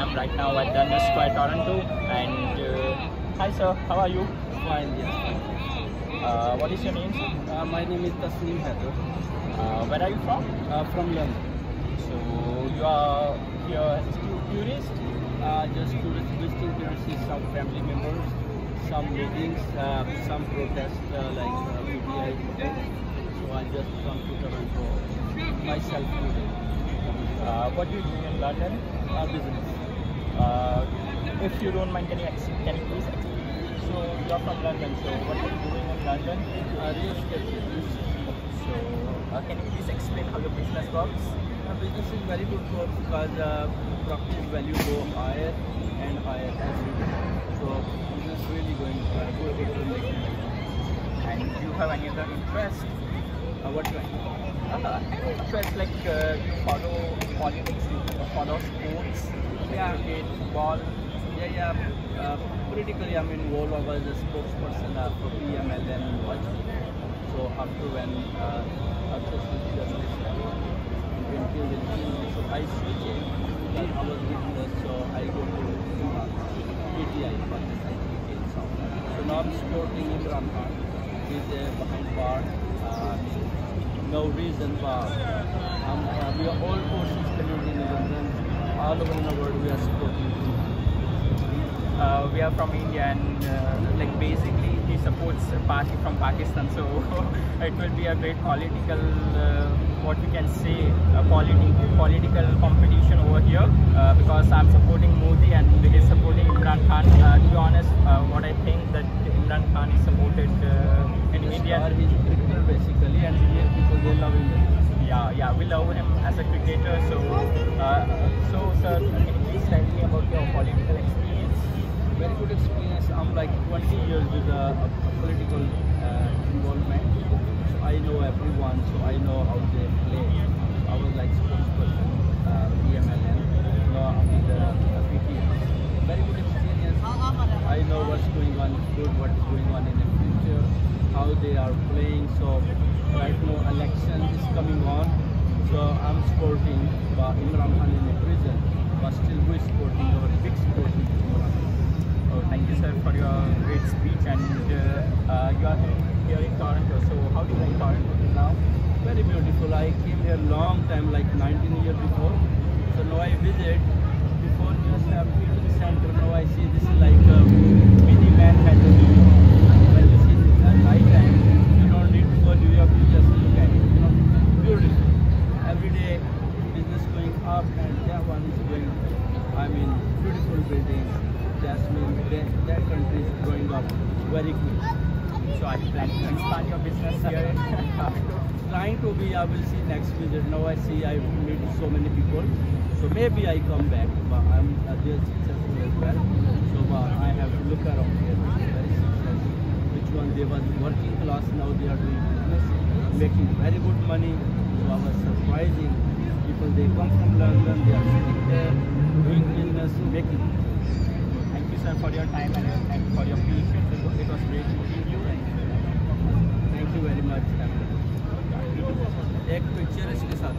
I'm right now at the Toronto. And hi sir, how are you? Fine, yes. What is your name, sir? My name is Tesniem, Hyder. Where are you from? From London. So you are here as a tourist? Just tourist visiting here, see some family members, some meetings, some protests like PTI. So I just come to Toronto myself today. What do you do in London? Business. If you don't mind, can you please explain? So you are from London, so what are you doing in London? Real estate business. So can you please explain how your business works? Business is very good for because property value go higher and higher every day. So business really going good. And do you have any other interest? What kind? Any interest like you follow politics, you follow sports, cricket, football? Yeah. Politically, I'm involved. I was a spokesperson for PML and watching. So after when after switching journalist so I switched it because I was business, so I go to PTI, Pakistan. So now I'm supporting Imran Khan. He's behind bar. No reason why. We are all forces Canadian and all over the world we are supporting him. We are from India and like basically he supports a party from Pakistan, so it will be a great political what we can say political competition over here because I'm supporting Modi and he is supporting Imran Khan. To be honest, what I think that Imran Khan is supported in India. He's a cricketer basically, and Indian people they love him. Yeah, we love him as a cricketer. So sir, can you please tell me about your political experience? Very good experience. I'm like 20 years with political involvement. So I know everyone, so I know how they play. I was like spokesperson, PMLN, I'm with the PTI. Very good experience. I know what's going on good, what is going on in the future, how they are playing. So right now election is coming on. So I'm supporting Imran Khan in the prison, but still we're supporting our big support is Imran Khan. Thank you, sir, for your great speech. And you are here in Toronto. So how do you like Toronto now? Very beautiful. I came here long time, like 19 years before. So now I visit. Before just beauty center. Now I see this is like a mini Manhattan. When you see at night time, you don't need to go to New York. You just look at it. Beautiful. Every day business going up, and that one is going. I mean, beautiful buildings. Jasmine, that country is growing up very quick. So are you planning to expand your business here in Toronto? Trying to be, I will see next visit. Now I see I meet so many people. So maybe I come back, but I'm there successful as well. So I have to look around here. Very successful. Which one they was working class, now they are doing business, making very good money. So I was surprising. People, they come from London, they are sitting there, doing business, making business. Thank you, sir, for your time and for your patience. It was great meeting you. Thank you very much. एक picture इसके साथ